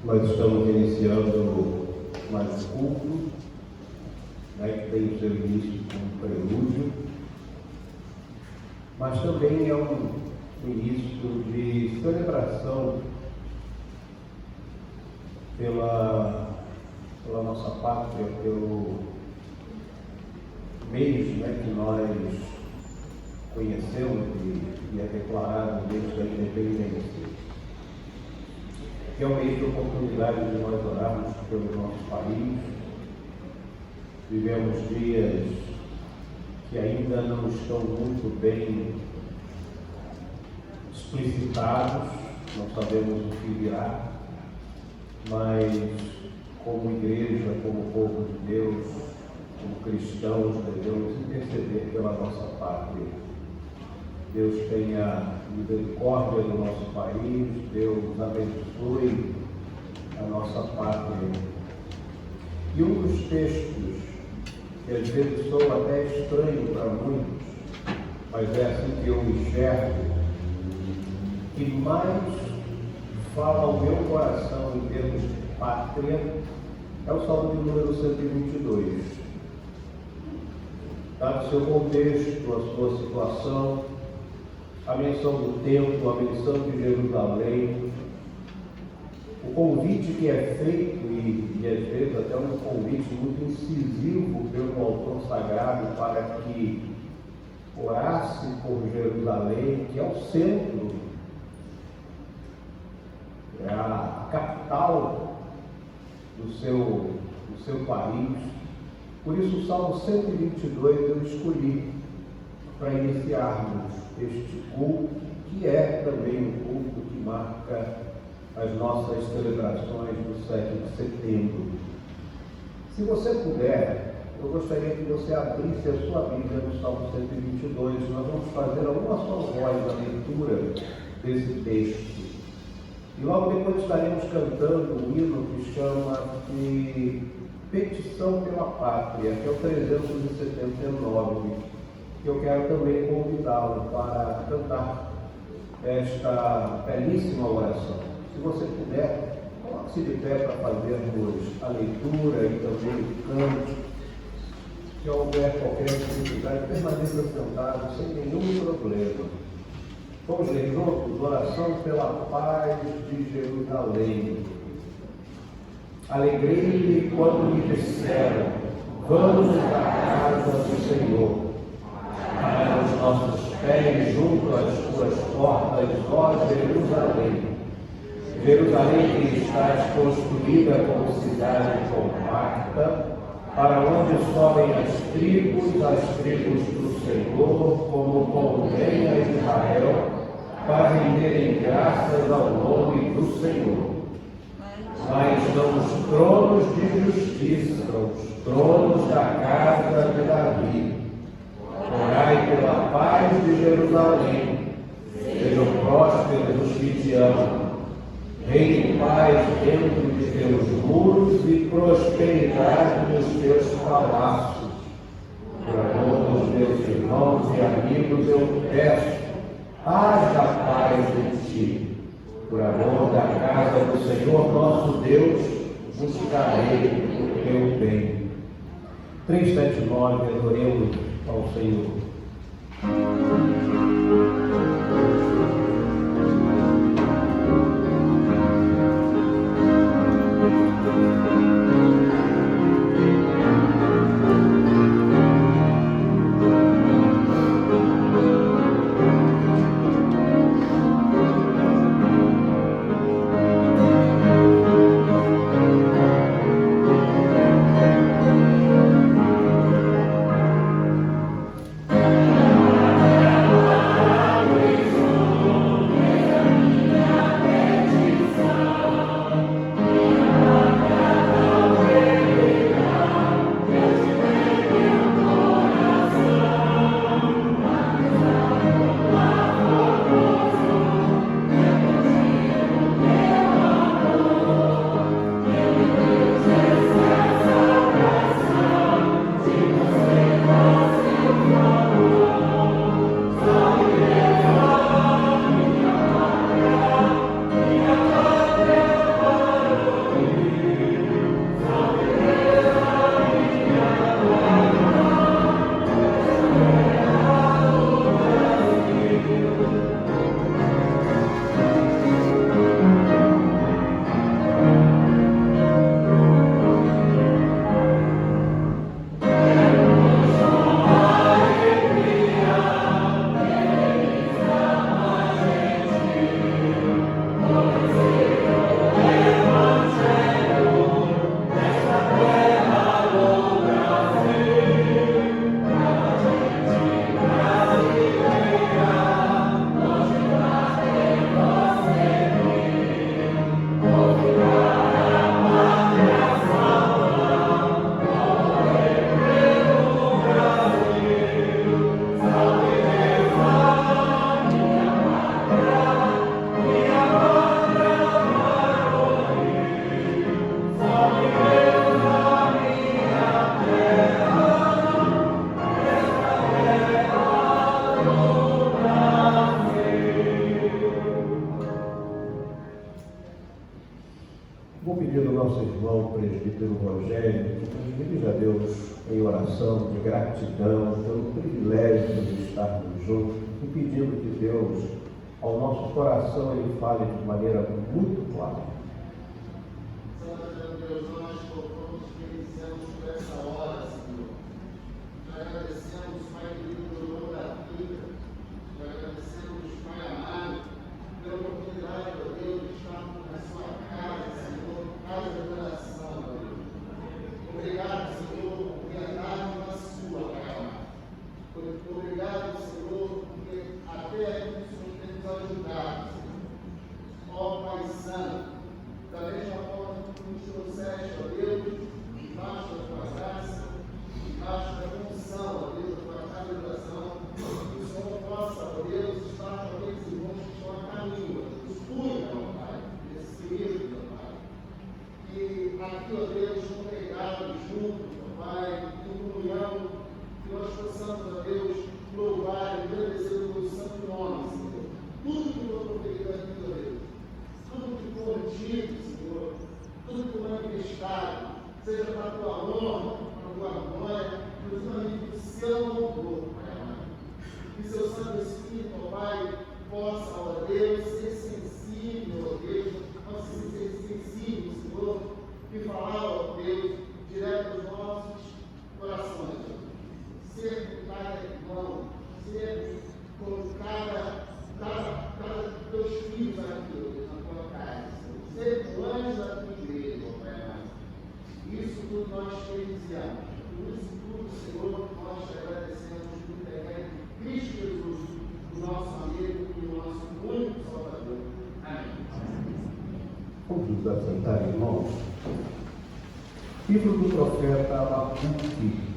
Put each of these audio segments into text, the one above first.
Nós estamos iniciando mais um culto, que tem o seu início como prelúdio, mas também é um início de celebração pela nossa pátria, pelo mês que nós conhecemos e é declarado o mês da independência, que é um mês de oportunidade de nós orarmos pelo nosso país. Vivemos dias que ainda não estão muito bem explicitados, não sabemos o que virá, mas como igreja, como povo de Deus, como cristãos, devemos interceder pela nossa pátria. Deus tenha misericórdia do nosso país, Deus abençoe a nossa pátria. E um dos textos que às vezes sou até estranho para muitos, mas é assim que eu enxergo, que mais fala ao meu coração em termos de pátria, é o Salmo de número 122. Dado o seu contexto, a sua situação, a menção do templo, a menção de Jerusalém, o convite que é feito, e às vezes até um convite muito incisivo pelo autor sagrado para que orasse por Jerusalém, que é o centro, é a capital do seu país. Por isso o Salmo 122 eu escolhi para iniciarmos este culto, que é também um culto que marca as nossas celebrações do 7 de setembro. Se você puder, eu gostaria que você abrisse a sua Bíblia no Salmo 122. Nós vamos fazer alguma só voz a leitura desse texto. E logo depois estaremos cantando um hino que chama de Petição pela Pátria, que é o 379. Eu quero também convidá-lo para cantar esta belíssima oração. Se você puder, coloque-se de pé para fazermos a leitura e também o canto. Se houver qualquer dificuldade, permaneça sentado sem nenhum problema. Vamos ler juntos, oração pela paz de Jerusalém. Alegrei-me quando me disseram, vamos à casa do Senhor. Para os nossos pés junto às tuas portas, ó Jerusalém. Jerusalém que estás construída como cidade compacta, para onde sobem as tribos do Senhor, como convém a Israel, para renderem graças ao nome do Senhor. Mas não os tronos de justiça, os tronos da casa de Davi. Orai pela paz de Jerusalém, sejam prósperos os que te amam. Reine paz dentro de teus muros e prosperidade nos teus palácios. Por amor dos meus irmãos e amigos, eu peço, haja paz em ti. Por amor da casa do Senhor nosso Deus, buscarei o teu bem. 379, adoremos ao Senhor. Vou pedir ao nosso irmão, o presbítero Rogério, que dirija a Deus em oração de gratidão pelo privilégio de estarmos juntos e pedindo que Deus, ao nosso coração, Ele fale de maneira muito clara. Senhor Deus, nós colocamos e iniciamos por essa hora, Senhor. Te agradecemos, Pai querido, pelo nome da vida. Te agradecemos, Pai amado, pela oportunidade, ó Deus, de estarmos na sua casa, Senhor, casa de oração, ó Deus. Obrigado, Senhor, por guiarmos na sua, Pai amado. Obrigado, Senhor, porque até aqui o Senhor tem nos ajudado, Senhor. Ó Pai Santo, da mesma forma que nos trouxeste, ó Deus, debaixo da tua graça, debaixo da condição, ó Deus, da tua casa de oração, que o Senhor possa, ó Deus, estar com aqueles irmãos que estão a caminho, ó Deus, cuida, ó Pai, desse período, ó Pai, que aqui, ó Deus, congregados juntos, ó Pai, em comunhão, que nós possamos, ó Deus, louvar e agradecer o teu santo nome, Senhor. Tudo que foi proferido aqui, ó Deus, tudo que for dito, Senhor, tudo que for manifestado, seja para a tua honra, para a tua glória, inclusive do seu louvor, Pai amado. Que seu Santo Espírito, ó Pai, possa, ó Deus, ser sensível, ó Deus, possa ser sensível, Senhor, e falar, ó Deus, direto aos nossos corações, ó Deus. Ser com cada irmão, ser com cada dos teus filhos aqui, ó Deus, na tua casa, Senhor. Ser com anjos da tua igreja, ó Pai amado. Isso tudo nós te iniciamos. Por isso tudo, Senhor, nós te agradecemos por intermédio de Cristo Jesus, o nosso amigo e o nosso único Salvador. Amém. Vamos nos assentar, irmãos. Livro do profeta Abacuque.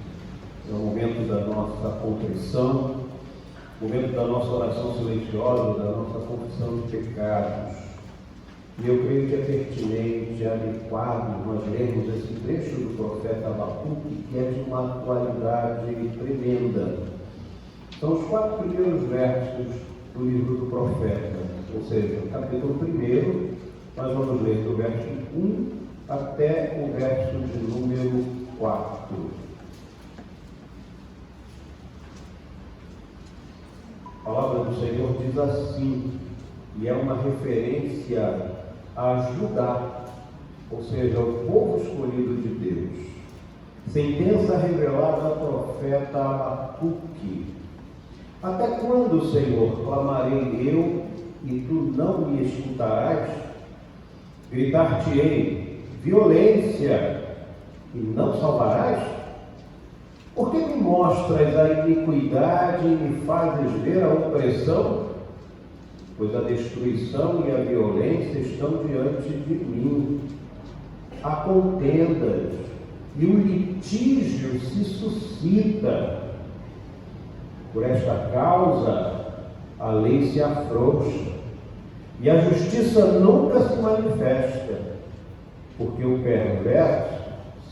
É o momento da nossa contrição, momento da nossa oração silenciosa, da nossa confissão de pecados. E eu creio que é pertinente, adequado, nós lermos esse trecho do profeta Abacuque, que é de uma atualidade tremenda. São os 4 primeiros versos do livro do profeta, ou seja, o capítulo 1, nós vamos ler do verso 1 até o verso de número 4. A palavra do Senhor diz assim, e é uma referência a Judá, ou seja, o povo escolhido de Deus. Sentença revelada ao profeta Abacuque. Até quando, Senhor, clamarei eu e tu não me escutarás? Gritar-te-ei, violência, e não salvarás? Por que me mostras a iniquidade e me fazes ver a opressão? Pois a destruição e a violência estão diante de mim. Há contendas e o litígio se suscita. Por esta causa, a lei se afrouxa e a justiça nunca se manifesta, porque o perverso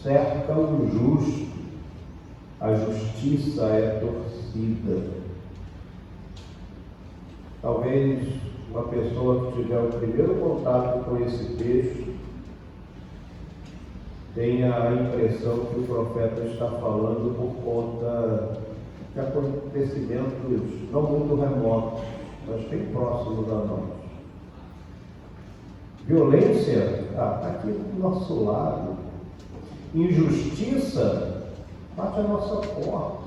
cerca o justo, a justiça é torcida. Talvez uma pessoa que tiver o primeiro contato com esse texto tenha a impressão que o profeta está falando por conta de acontecimentos não muito remotos, mas bem próximos a nós. Violência está aqui do nosso lado. Injustiça bate a nossa porta.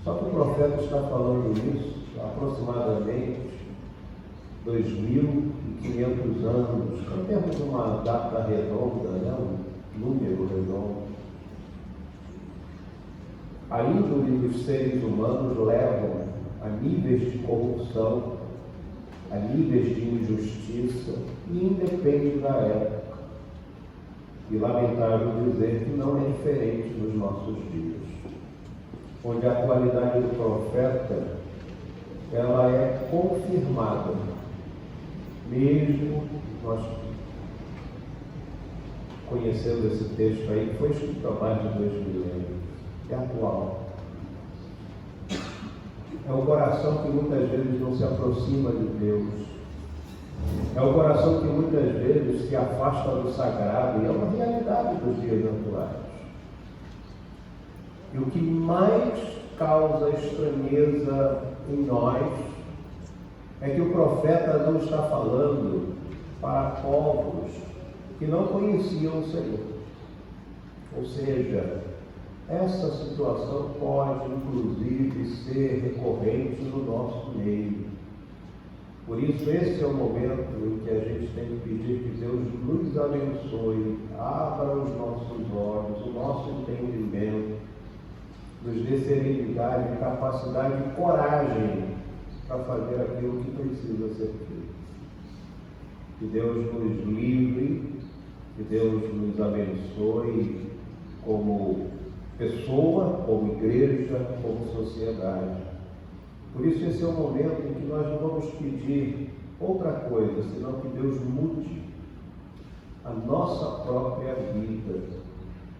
Só que o profeta está falando isso há aproximadamente 2.500 anos. Não temos uma data redonda, né? Um número redondo. A índole dos seres humanos levam a níveis de corrupção, a níveis de injustiça, e independe da época. E lamentável dizer que não é diferente nos nossos dias, onde a atualidade do profeta ela é confirmada, mesmo nós conhecendo esse texto aí, que foi escrito há mais de 2000 anos, é atual. É o coração que muitas vezes não se aproxima de Deus, É um coração que muitas vezes se afasta do sagrado, e é uma realidade dos dias atuais. E o que mais causa estranheza em nós é que o profeta não está falando para povos que não conheciam o Senhor. Ou seja, essa situação pode, inclusive, ser recorrente no nosso meio. Por isso, esse é o momento em que a gente tem que pedir que Deus nos abençoe, abra os nossos olhos, o nosso entendimento, nos dê serenidade, capacidade e coragem para fazer aquilo que precisa ser feito. Que Deus nos livre, que Deus nos abençoe como pessoa, como igreja, como sociedade. Por isso esse é o momento em que nós não vamos pedir outra coisa, senão que Deus mude a nossa própria vida.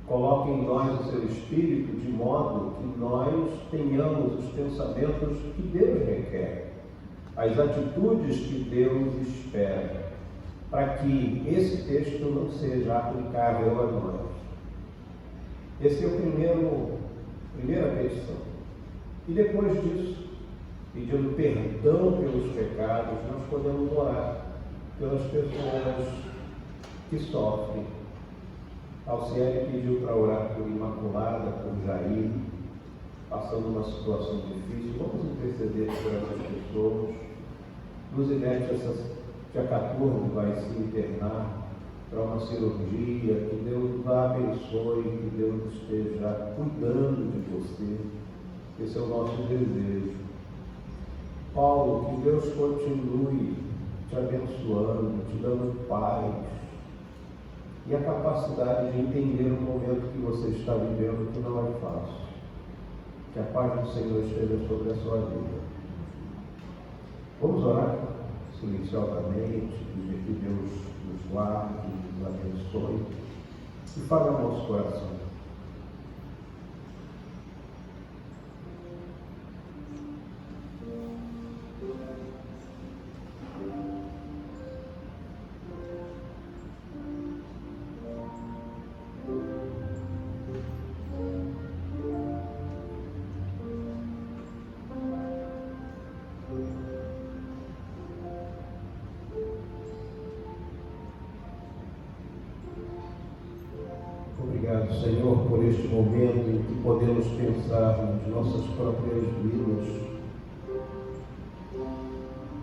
Coloque em nós o seu Espírito de modo que nós tenhamos os pensamentos que Deus requer, as atitudes que Deus espera, para que esse texto não seja aplicável a nós. Esse é o primeira petição. E depois disso, pedindo perdão pelos pecados, nós podemos orar pelas pessoas que sofrem. Alciele pediu para orar por Imaculada, por Jair, passando uma situação difícil. Vamos interceder por essas pessoas. Luzidete, dia 14, vai se internar para uma cirurgia. Que Deus a abençoe, que Deus esteja cuidando de você. Esse é o nosso desejo. Paulo, que Deus continue te abençoando, te dando paz e a capacidade de entender o momento que você está vivendo, que não é fácil. Que a paz do Senhor esteja sobre a sua vida. Vamos orar silenciosamente, pedir que Deus nos guarde, nos abençoe e fale ao nosso coração. Obrigado, Senhor, por este momento em que podemos pensar nas nossas próprias vidas.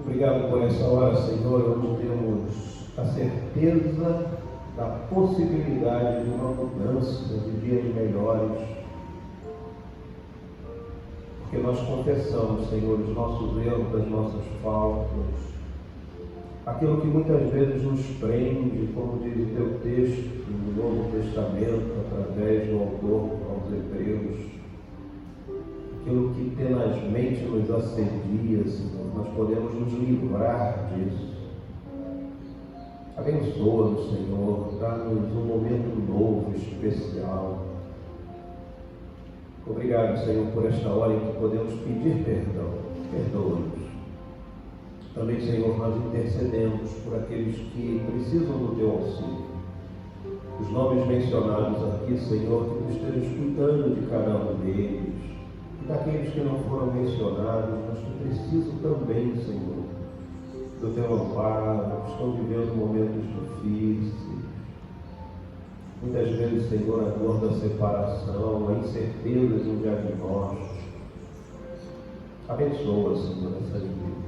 Obrigado por essa hora, Senhor, onde temos a certeza da possibilidade de uma mudança, de dias melhores. Porque nós confessamos, Senhor, os nossos erros, as nossas faltas, aquilo que muitas vezes nos prende, como diz o teu texto no Novo Testamento, através do autor aos Hebreus, aquilo que tenazmente nos assedia, Senhor, nós podemos nos livrar disso. Abençoa-nos, Senhor, dá-nos um momento novo, especial. Obrigado, Senhor, por esta hora em que podemos pedir perdão. Perdoa-nos. Também, Senhor, nós intercedemos por aqueles que precisam do teu auxílio. Os nomes mencionados aqui, Senhor, que tu estejas cuidando de cada um deles. E daqueles que não foram mencionados, mas que precisam também, Senhor, do teu amparo, que estão vivendo momentos difíceis. Muitas vezes, Senhor, a dor da separação, a incerteza de um diagnóstico. Abençoa, Senhor, essas vidas.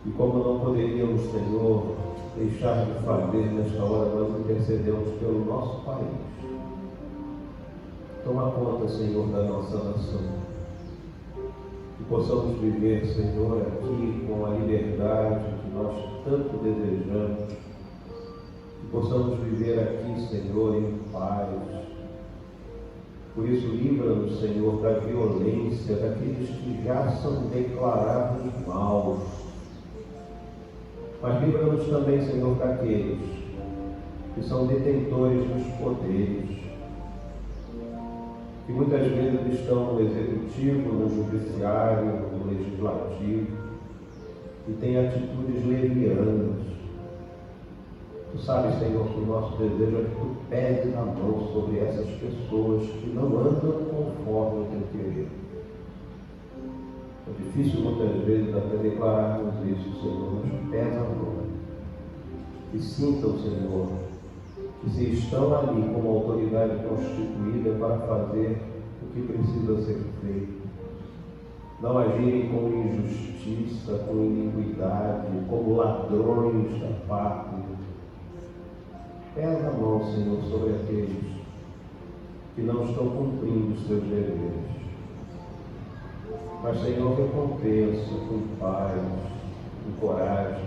E como não poderíamos, Senhor, deixar de fazer nesta hora, nós intercedemos pelo nosso país. Toma conta, Senhor, da nossa nação. Que possamos viver, Senhor, aqui com a liberdade que nós tanto desejamos. Que possamos viver aqui, Senhor, em paz. Por isso, livra-nos, Senhor, da violência daqueles que já são declarados maus. Mas livra-nos também, Senhor, daqueles que são detentores dos poderes, que muitas vezes estão no executivo, no judiciário, no legislativo, e tem atitudes levianas. Tu sabes, Senhor, que o nosso desejo é que Tu peses a mão sobre essas pessoas que não andam conforme o Teu querer. É difícil muitas vezes até declararmos isso, Senhor, mas pesa a mão. E sintam, Senhor, que se estão ali como autoridade constituída para fazer o que precisa ser feito. Não agirem com injustiça, com iniquidade, como ladrões da pátria. Pesa a mão, Senhor, sobre aqueles que não estão cumprindo os seus deveres. Mas, Senhor, recompensa com paz, com coragem,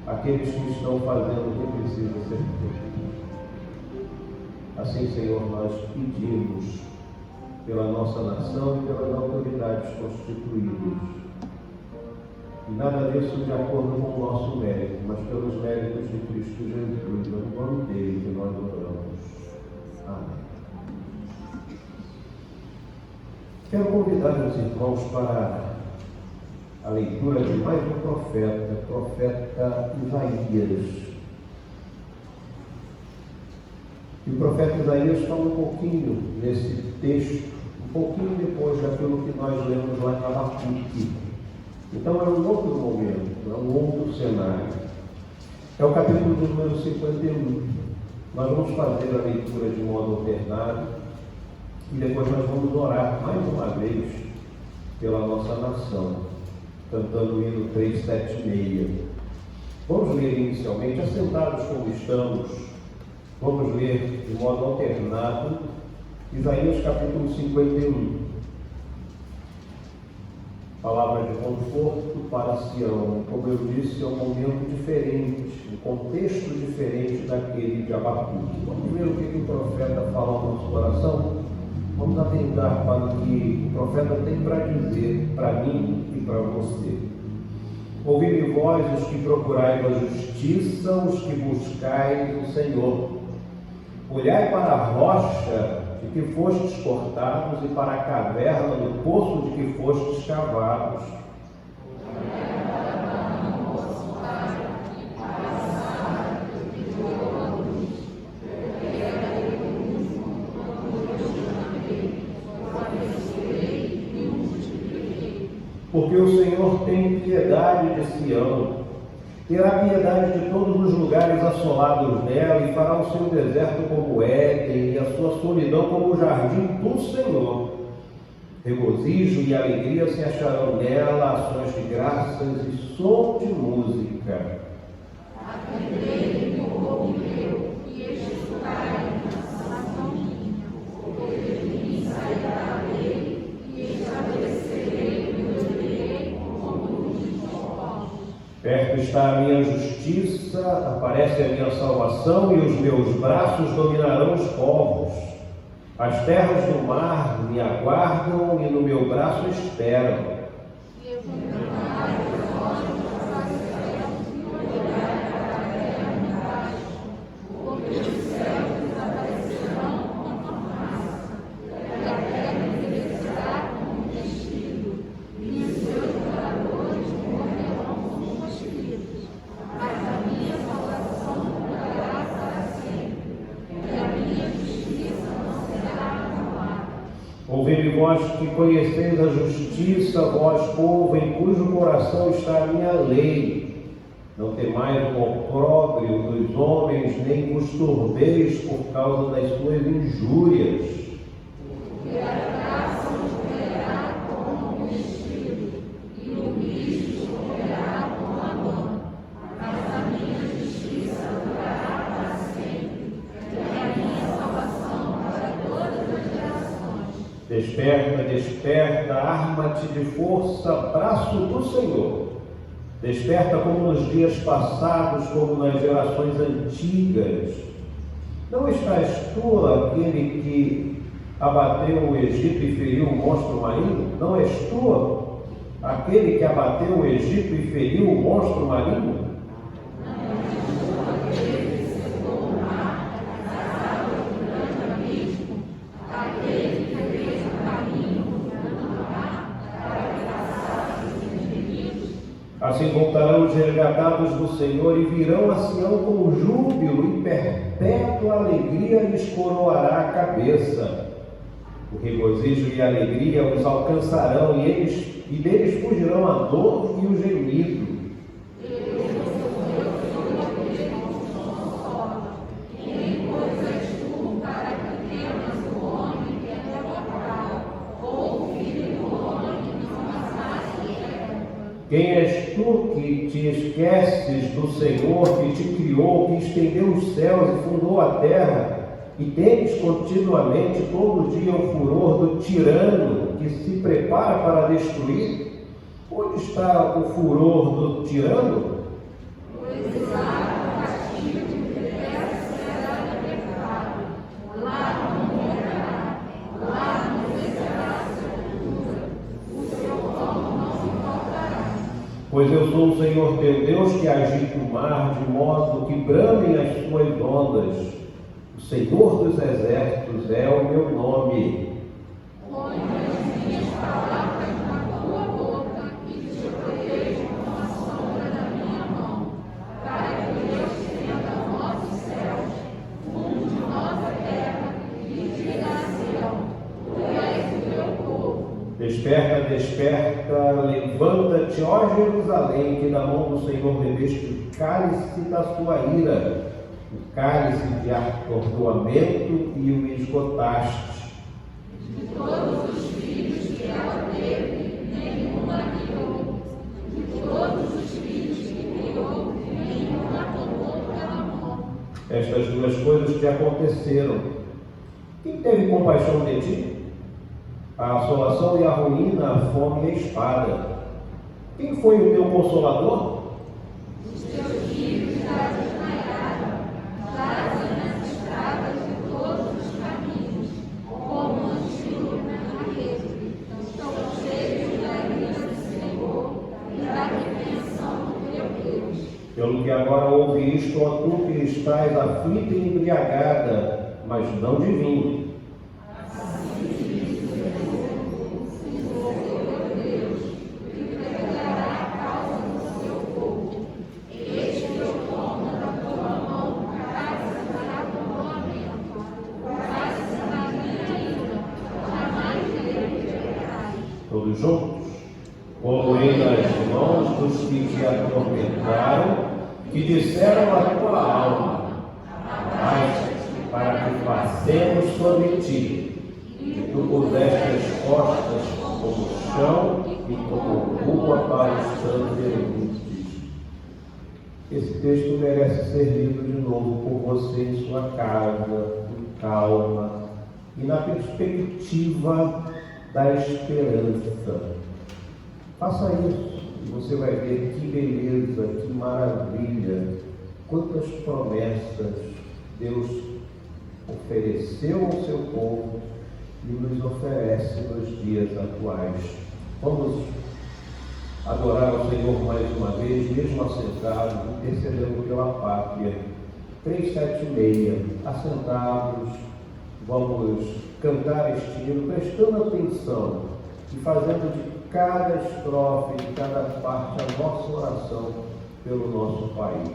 aqueles que estão fazendo o que precisa ser feito. Assim, Senhor, nós pedimos pela nossa nação e pelas autoridades constituídas. E nada disso de acordo com o nosso mérito, mas pelos méritos de Cristo Jesus, no nome dele que nós oramos. Amém. Quero convidar os irmãos para a leitura de mais um profeta, o profeta Isaías. E o profeta Isaías fala um pouquinho nesse texto, um pouquinho depois daquilo que nós lemos lá em Abacuque. Então é um outro momento, é um outro cenário. É o capítulo de número 51. Nós vamos fazer a leitura de modo alternado e depois nós vamos orar mais uma vez pela nossa nação, cantando o hino 376. Vamos ler inicialmente, assentados como estamos, vamos ler de modo alternado Isaías capítulo 51. Palavra de conforto para Sião. Como eu disse, é um momento diferente, um contexto diferente daquele de Abacuque. Vamos ver o que o profeta fala ao nosso coração? Vamos atentar para o que o profeta tem para dizer para mim e para você. Ouvi-me vós, os que procurais a justiça, os que buscais o Senhor. Olhai para a rocha de que fostes cortados e para a caverna do poço de que fostes cavados. Porque o Senhor tem piedade de Sião, terá piedade de todos os lugares assolados dela e fará o seu deserto como Éden e a sua solidão como o jardim do Senhor. Regozijo e alegria se acharão nela, ações de graças e som de música. Atendei-me, povo meu, e escutai a nação minha, porque de mim sairá a lei e estabelecerei o meu direito como os povos. Perto está a minha justiça, aparece a minha salvação e os meus braços dominarão os povos. As terras do mar me aguardam e no meu braço esperam. Ouvi-me vós que conheceis a justiça, vós, povo, em cujo coração está a minha lei. Não temais o opróbrio dos homens, nem vos turbeis por causa das suas injúrias. Desperta, desperta, arma-te de força, braço do Senhor. Desperta como nos dias passados, como nas gerações antigas. Não estás tu aquele que abateu o Egito e feriu o monstro marinho? Não és tu aquele que abateu o Egito e feriu o monstro marinho? Assim voltarão os resgatados do Senhor e virão a Sião com júbilo, e perpétua alegria lhes coroará a cabeça. O regozijo e a alegria os alcançarão, e deles fugirão a dor e o gemido. Quem és tu que te esqueces do Senhor, que te criou, que estendeu os céus e fundou a terra, e temes continuamente todo dia o furor do tirano que se prepara para destruir? Onde está o furor do tirano? Pois eu sou o Senhor teu Deus que agita o mar de modo que bramem as suas ondas. O Senhor dos exércitos é o meu nome. Põe as minhas palavras na tua boca e te protejo com a sombra da minha mão, para que eu estenda nossos céus, funde nossa terra e diga a Sião: tu és o meu povo. Desperta, desperta, levanta-te, ó Jerusalém, que na mão do Senhor bebeste o cálice da sua ira, o cálice de atordoamento, e o esgotaste. De todos os filhos que ela teve, nenhuma criou. De todos os filhos que criou, nenhuma tomou pela mão. Estas duas coisas te aconteceram. Quem teve compaixão de ti? A assolação e a ruína, a fome e a espada. Quem foi o teu consolador? Os teus filhos já desmaiaram, jazem nas estradas de todos os caminhos, como antigo na rede. Estão cheios da ira do Senhor e da repreensão do teu Deus. Pelo que agora ouve isto, ó tu que estás aflita e embriagada, mas não de vinho. Todos juntos, como nas mãos dos que te atormentaram, que disseram a tua alma: abaixa-te para que passemos sobre ti. E tu puseste as costas como o chão e como rua para os transeuntes. Esse texto merece ser lido de novo por você em sua casa, com calma e na perspectiva da esperança. Faça isso e você vai ver que beleza, que maravilha, quantas promessas Deus ofereceu ao seu povo e nos oferece nos dias atuais. Vamos adorar ao Senhor mais uma vez, mesmo assentados, intercedendo pela pátria. 376, assentados, vamos cantar este hino, prestando atenção e fazendo de cada estrofe, de cada parte, a nossa oração pelo nosso país.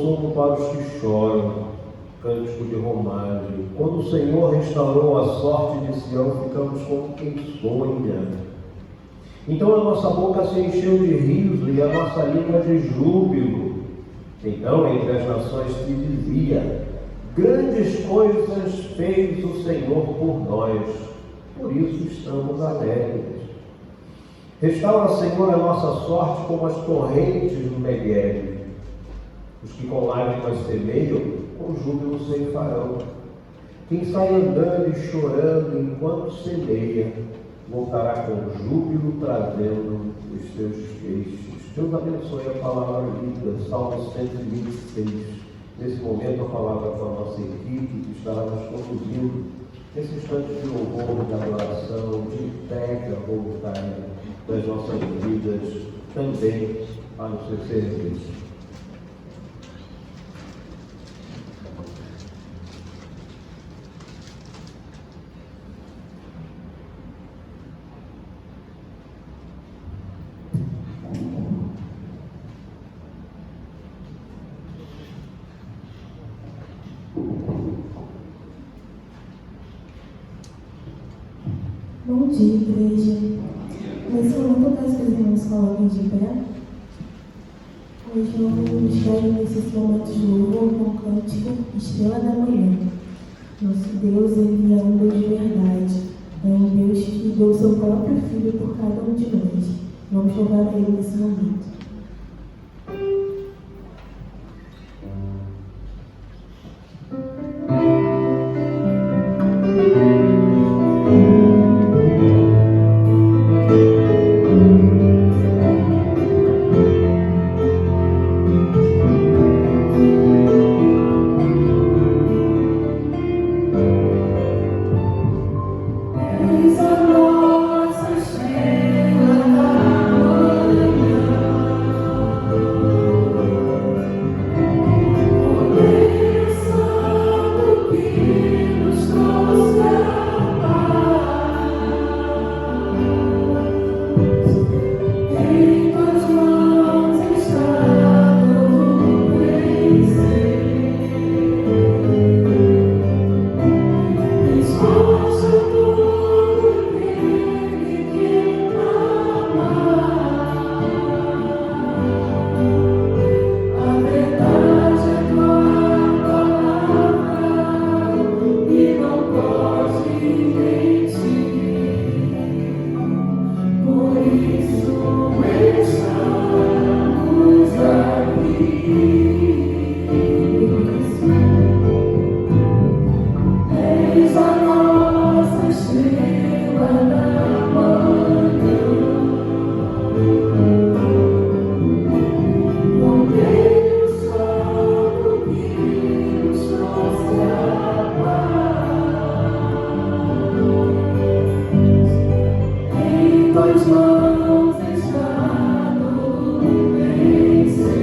consolo para os que choram. Cântico de romagem. Quando o Senhor restaurou a sorte de Sião, ficamos como quem sonha. Então a nossa boca se encheu de riso e a nossa língua de júbilo. Então entre as nações se dizia: grandes coisas fez o Senhor por nós, por isso estamos alegres. Restaura, Senhor, a nossa sorte como as torrentes do Negueb. Os que com lágrimas semeiam, com júbilo ceifarão. Quem sai andando e chorando enquanto semeia, voltará com júbilo trazendo os seus feixes. Deus abençoe a palavra lida, Salmo 126. Nesse momento, a palavra com a nossa equipe que estará nos conduzindo nesse instante de louvor, de adoração, de entrega voluntária das nossas vidas também para o seu serviço. Bom dia, igreja. Nesse momento, eu peço que os irmãos coloquem de pé. Hoje vamos dar início a esse momento de louvor com o cântico Estrela da Manhã. Nosso Deus, ele é um Deus de verdade. É um Deus que deu o seu próprio Filho por cada um de nós. Vamos louvar a Ele nesse momento. Mãos está no vencer.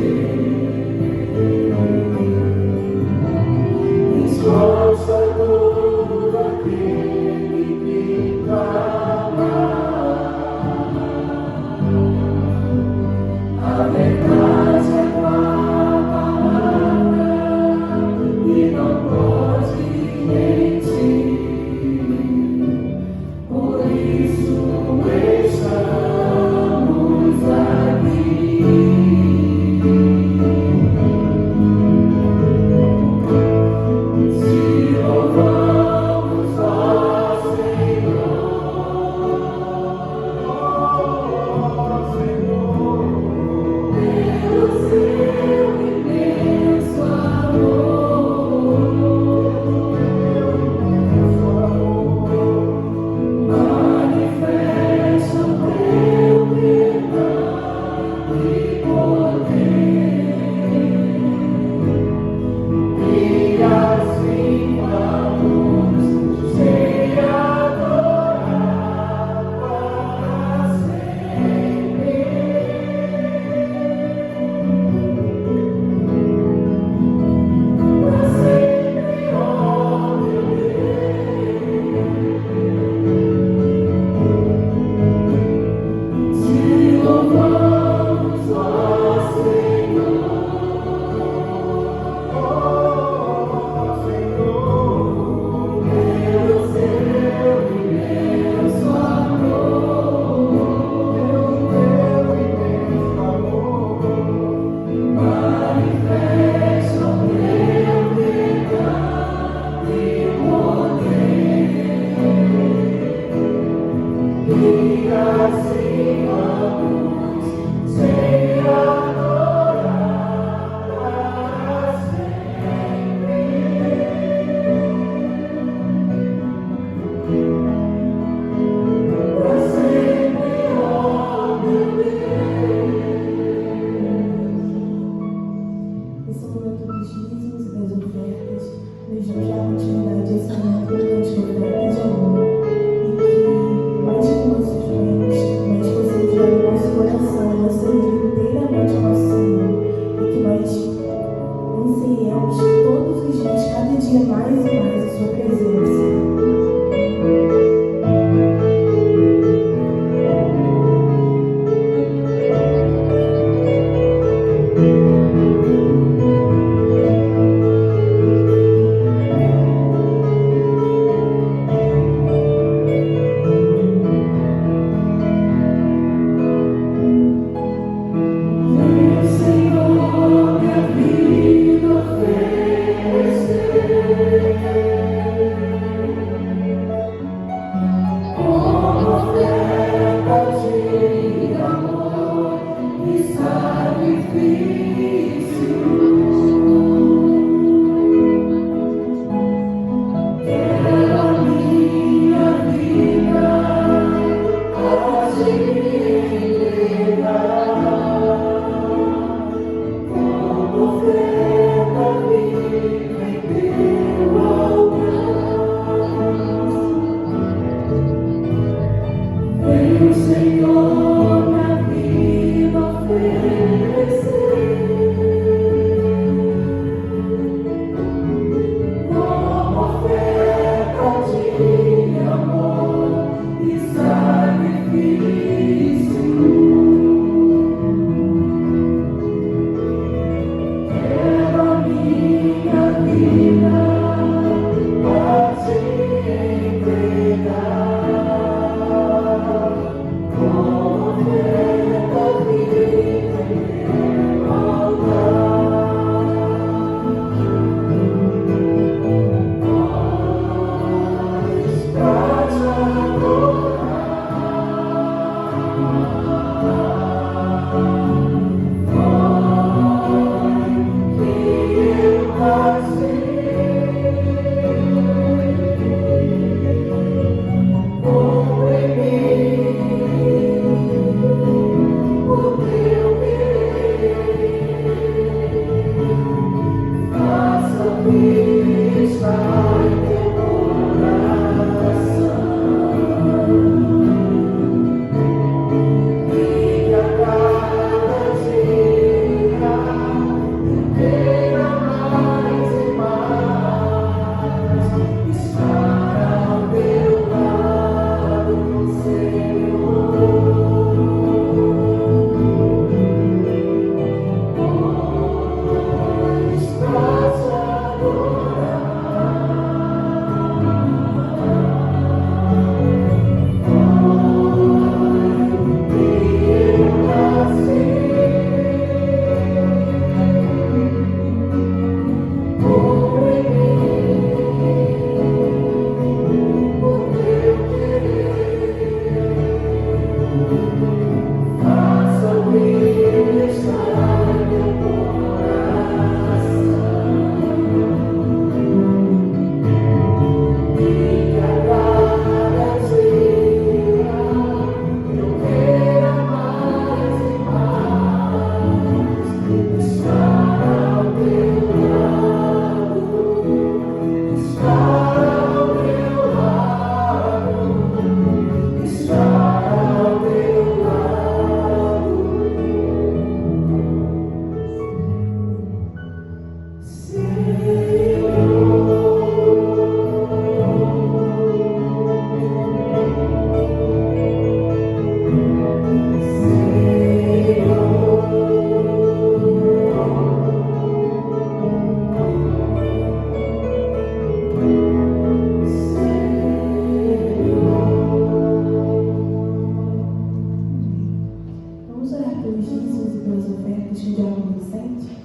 pelos dízimos e pelas ofertas que o diabo nos sente?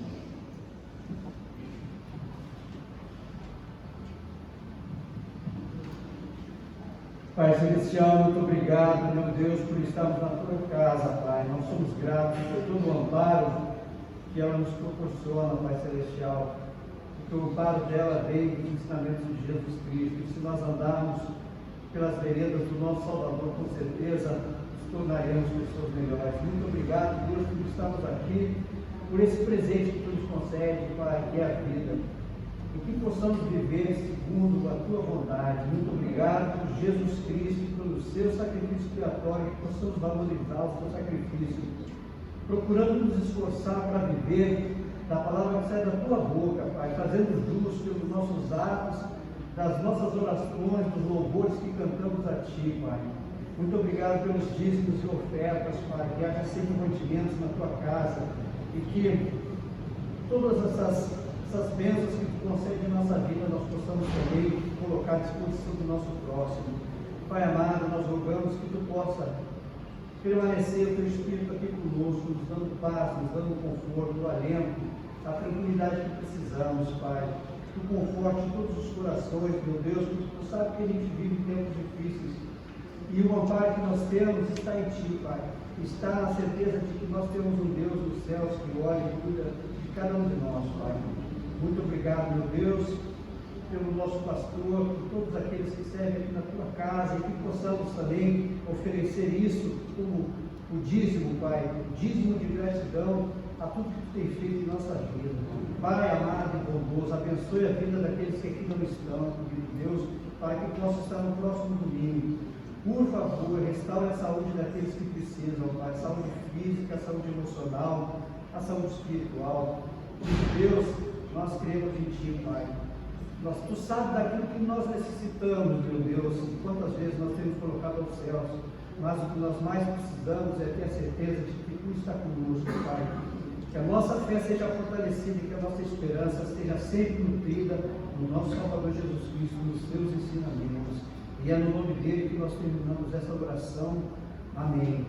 Pai Celestial, muito obrigado, meu Deus, por estarmos na tua casa, Pai. Nós somos gratos por todo o amparo que ela nos proporciona, Pai Celestial. Porque o amparo dela vem dos ensinamentos de Jesus Cristo. E se nós andarmos pelas veredas do nosso Salvador, com certeza nos tornaremos pessoas melhores. Muito obrigado, Deus, por estarmos aqui, por esse presente que tu nos concede, Pai, que é a vida. E que possamos viver segundo a tua vontade. Muito obrigado por Jesus Cristo, pelo seu sacrifício expiatório, que possamos valorizar o seu sacrifício, procurando nos esforçar para viver da palavra que sai da tua boca, Pai, fazendo jus pelos nossos atos, das nossas orações, dos louvores que cantamos a Ti, Pai. Muito obrigado pelos dízimos e ofertas, Pai, que haja sempre mantimentos na tua casa e que todas essas bênçãos que tu concede em nossa vida, nós possamos também colocar à disposição do nosso próximo. Pai amado, nós rogamos que tu possa permanecer o teu Espírito aqui conosco, nos dando paz, nos dando conforto, o alento, a tranquilidade que precisamos, Pai. Que tu conforte todos os corações, meu Deus, porque tu sabe que a gente vive tempos difíceis. E o amparo que nós temos está em Ti, Pai. Está na certeza de que nós temos um Deus dos céus que olha e cuida de cada um de nós, Pai. Muito obrigado, meu Deus, pelo nosso pastor, por todos aqueles que servem aqui na tua casa e que possamos também oferecer isso como o dízimo, Pai, o dízimo de gratidão a tudo que tu tem feito em nossa vida. Pai amado e bondoso, abençoe a vida daqueles que aqui não estão, querido Deus, para que possam estar no próximo domingo. Por favor, restaure a saúde daqueles que precisam, Pai, a saúde física, a saúde emocional, a saúde espiritual. Deus, nós cremos em Ti, Pai. Tu sabes daquilo que nós necessitamos, meu Deus, e quantas vezes nós temos colocado aos céus, mas o que nós mais precisamos é ter a certeza de que Tu está conosco, Pai. Que a nossa fé seja fortalecida e que a nossa esperança esteja sempre nutrida no nosso Salvador Jesus Cristo, nos Seus ensinamentos. E é no nome dele que nós terminamos essa oração. Amém.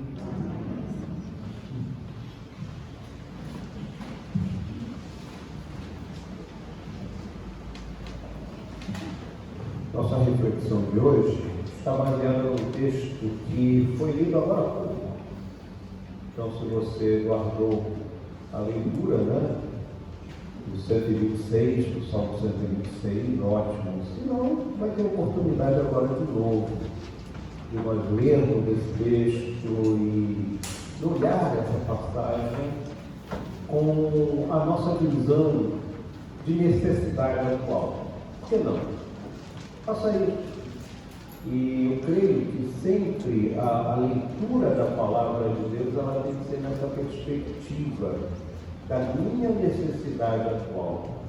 Nossa reflexão de hoje está baseada no texto que foi lido agora há pouco. Então, se você guardou a leitura, do 126, do Salmo 126, ótimo. Se não, vai ter oportunidade agora de novo, de nós lermos esse texto e olhar essa passagem com a nossa visão de necessidade atual. Por que não? Faça isso. E eu creio que sempre a leitura da palavra de Deus ela tem que ser nessa perspectiva da minha necessidade atual,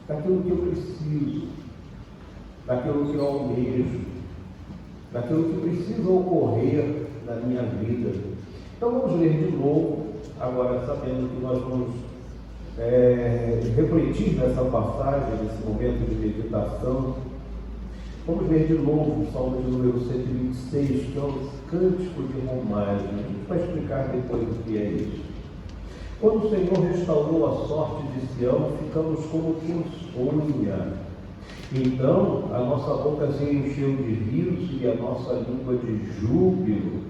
daquilo que eu preciso, daquilo que eu almejo, daquilo que precisa ocorrer na minha vida. Então vamos ler de novo, agora sabendo que nós vamos refletir nessa passagem, nesse momento de meditação. Vamos ler de novo o Salmo de número 126, que é o Cântico de Romagem. A gente vai explicar depois o que é isso. Quando o Senhor restaurou a sorte de Sião, ficamos como quem sonha. Então a nossa boca se encheu de riso e a nossa língua de júbilo.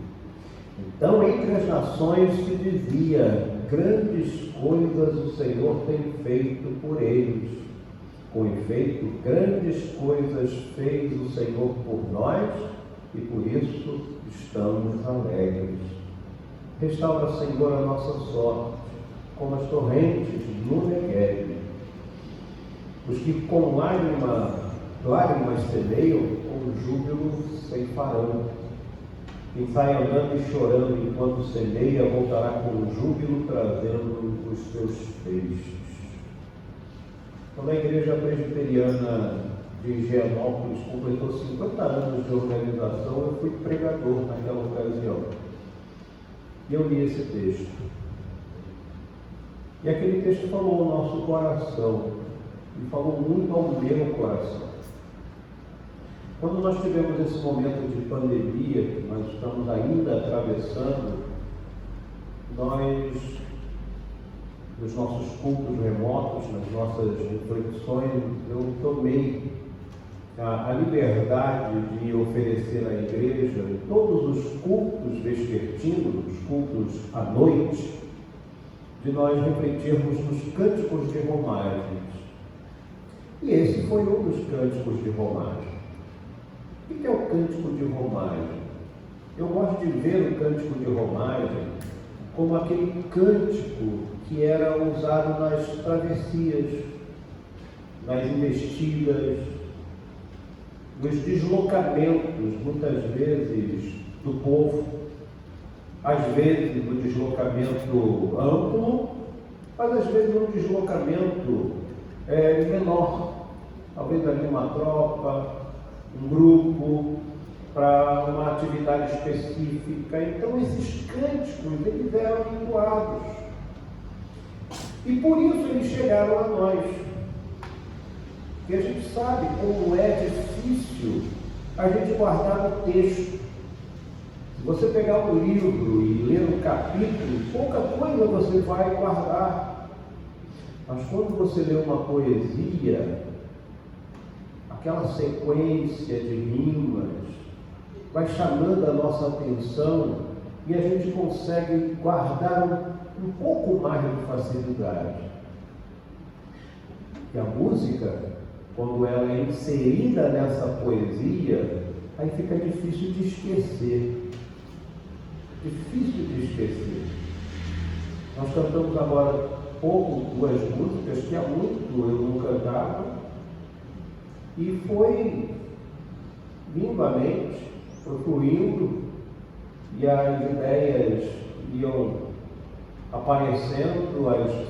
Então entre as nações se dizia: grandes coisas o Senhor tem feito por eles. Com efeito, grandes coisas fez o Senhor por nós e por isso estamos alegres. Restaura, Senhor, a nossa sorte, como as torrentes no Negueb. Os que com lágrimas semeiam, com júbilo ceifarão. Quem sai andando e chorando enquanto semeia, voltará com júbilo, trazendo os seus feixes. Quando a Igreja Presbiteriana de Higienópolis completou 50 anos de organização, eu fui pregador naquela ocasião. E eu li esse texto. E aquele texto falou ao nosso coração, e falou muito ao meu coração. Quando nós tivemos esse momento de pandemia, que nós estamos ainda atravessando, nos nossos cultos remotos, nas nossas reflexões, eu tomei a liberdade de oferecer à igreja, em todos os cultos vespertinos, os cultos à noite, de nós refletirmos nos cânticos de romagens. E esse foi um dos cânticos de romagem. O que é o cântico de romagem? Eu gosto de ver o cântico de romagem como aquele cântico que era usado nas travessias, nas investidas, nos deslocamentos, muitas vezes, do povo, às vezes no deslocamento amplo, mas às vezes no deslocamento menor, talvez ali uma tropa, um grupo, para uma atividade específica. Então esses cânticos, eles eram entoados. E por isso eles chegaram a nós. E a gente sabe como é difícil a gente guardar o texto. Se você pegar um livro e ler um capítulo, pouca coisa você vai guardar. Mas quando você lê uma poesia, aquela sequência de rimas vai chamando a nossa atenção e a gente consegue guardar um pouco mais de facilidade. E a música, quando ela é inserida nessa poesia, aí fica difícil de esquecer. Difícil de esquecer. Nós cantamos agora duas músicas que há muito eu não cantava, e foi vindo à mente, foi fluindo, e as ideias iam aparecendo, as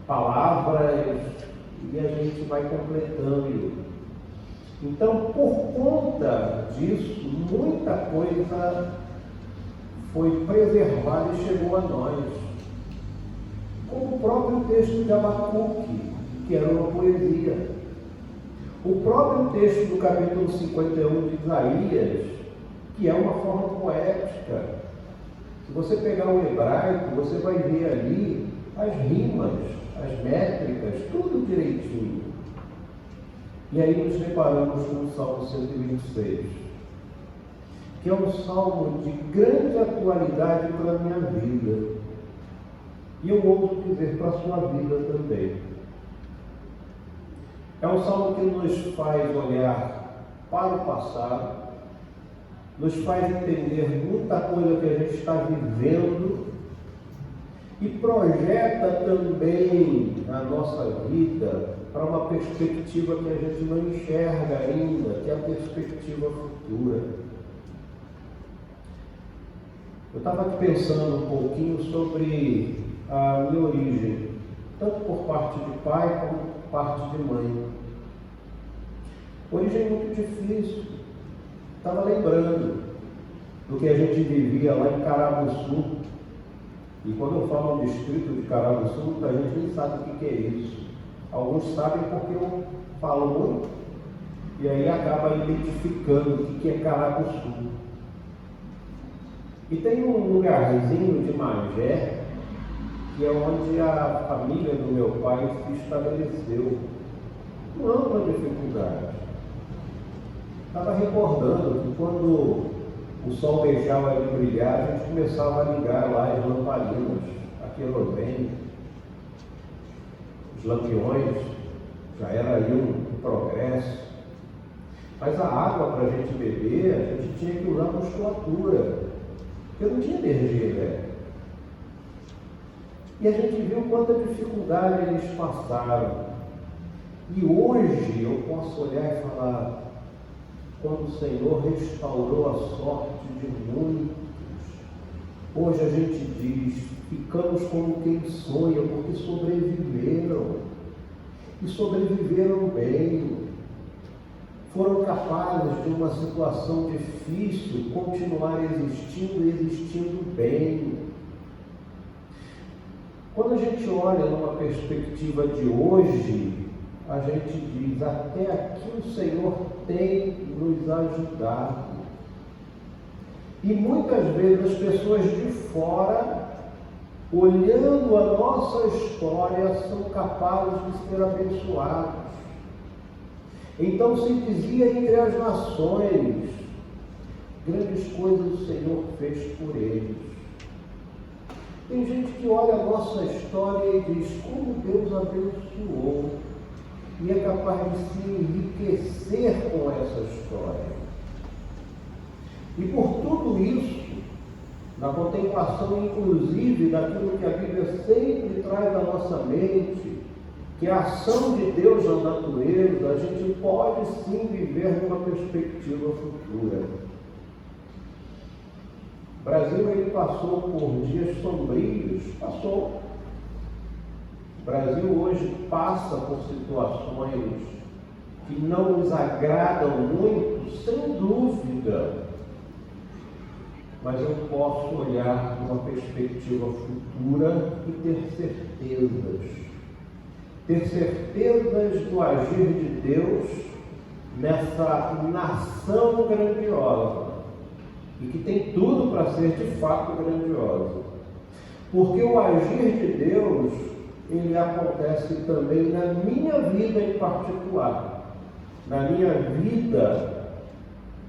palavras, e a gente vai completando. Então, por conta disso, muita coisa foi preservada e chegou a nós. Como o próprio texto de Abacuque, que era uma poesia. O próprio texto do capítulo 51 de Isaías, que é uma forma poética. Se você pegar o hebraico, você vai ver ali as rimas, as métricas, tudo direitinho. E aí nos deparamos com o Salmo 126, que é um salmo de grande atualidade para a minha vida. E eu ouso dizer para a sua vida também. É um salmo que nos faz olhar para o passado, nos faz entender muita coisa que a gente está vivendo e projeta também a nossa vida para uma perspectiva que a gente não enxerga ainda, que é a perspectiva futura. Eu estava aqui pensando um pouquinho sobre a minha origem, tanto por parte de pai como por parte de mãe. Origem muito difícil. Estava lembrando do que a gente vivia lá em Carabuçu. E quando eu falo no distrito de Carabuçu, muita gente nem sabe o que é isso. Alguns sabem porque eu falo muito, e aí acaba identificando o que é Carabuçu. E tem um lugarzinho de Magé, que é onde a família do meu pai se estabeleceu. Não é uma dificuldade. Estava recordando que quando o sol deixava de brilhar, a gente começava a ligar lá as lamparinas, a querosene, os lampiões, já era aí um progresso. Mas a água para a gente beber, a gente tinha que usar musculatura, porque não tinha energia elétrica. E a gente viu quanta dificuldade eles passaram. E hoje eu posso olhar e falar, quando o Senhor restaurou a sorte de muitos, hoje a gente diz, ficamos como quem sonha, porque sobreviveram. E sobreviveram bem. Foram capazes de uma situação difícil continuar existindo e existindo bem. Quando a gente olha numa perspectiva de hoje, a gente diz, até aqui o Senhor tem nos ajudado. E muitas vezes as pessoas de fora olhando a nossa história, são capazes de ser abençoados. Então se dizia entre as nações, grandes coisas o Senhor fez por eles. Tem gente que olha a nossa história e diz como Deus abençoou, e é capaz de se enriquecer com essa história. E por tudo isso, na contemplação inclusive daquilo que a Bíblia sempre traz à nossa mente, que a ação de Deus na natureza, a gente pode sim viver numa perspectiva futura. O Brasil, ele passou por dias sombrios, passou. O Brasil hoje passa por situações que não nos agradam muito, sem dúvida. Mas eu posso olhar numa perspectiva futura e ter certezas. Ter certezas do agir de Deus nessa nação grandiosa. E que tem tudo para ser de fato grandiosa. Porque o agir de Deus, ele acontece também na minha vida em particular, na minha vida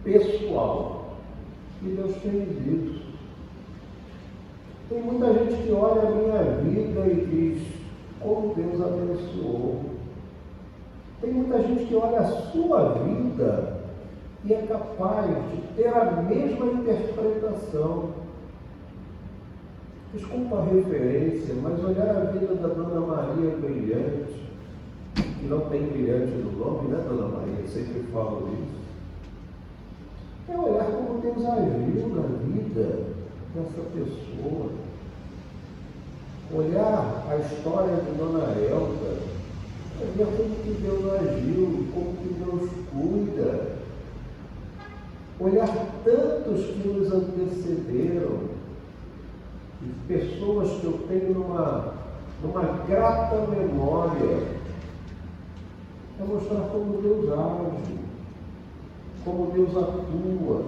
pessoal. E Deus fez isso. Tem muita gente que olha a minha vida e diz como Deus abençoou. Tem muita gente que olha a sua vida e é capaz de ter a mesma interpretação. Desculpa a referência, mas olhar a vida da Dona Maria Brilhante, que não tem brilhante no nome, né, Dona Maria? Eu sempre falo isso. É olhar como Deus agiu na vida dessa pessoa. Olhar a história de Dona Elda, olhar como que Deus agiu, como que Deus cuida. Olhar tantos que nos antecederam, e pessoas que eu tenho numa grata memória, é mostrar como Deus age, como Deus atua.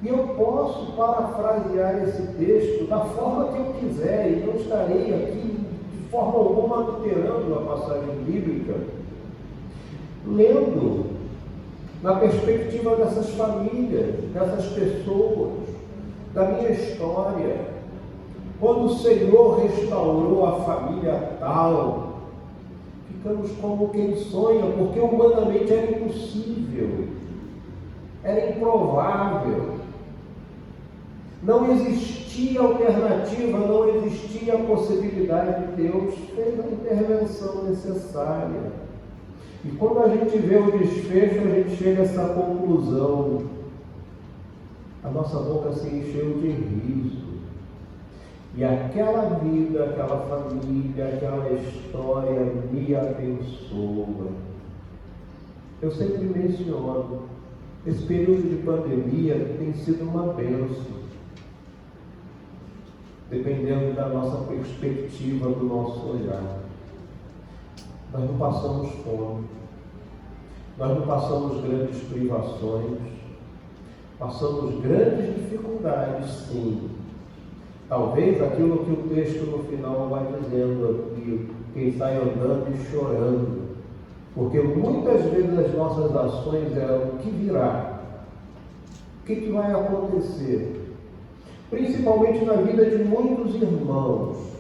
E eu posso parafrasear esse texto da forma que eu quiser, e não estarei aqui de forma alguma alterando a passagem bíblica, lendo na perspectiva dessas famílias, dessas pessoas, da minha história. Quando o Senhor restaurou a família tal, ficamos como quem sonha, porque humanamente era impossível, era improvável. Não existia alternativa, não existia possibilidade de Deus, fez a intervenção necessária. E quando a gente vê o desfecho, a gente chega a essa conclusão. A nossa boca se encheu de riso. E aquela vida, aquela família, aquela história me abençoa. Eu sempre menciono, esse período de pandemia tem sido uma bênção. Dependendo da nossa perspectiva, do nosso olhar. Nós não passamos fome, nós não passamos grandes privações, passamos grandes dificuldades, sim. Talvez aquilo que o texto no final vai dizendo aqui, quem sai andando e chorando, porque muitas vezes as nossas ações eram o que virá, o que vai acontecer, principalmente na vida de muitos irmãos,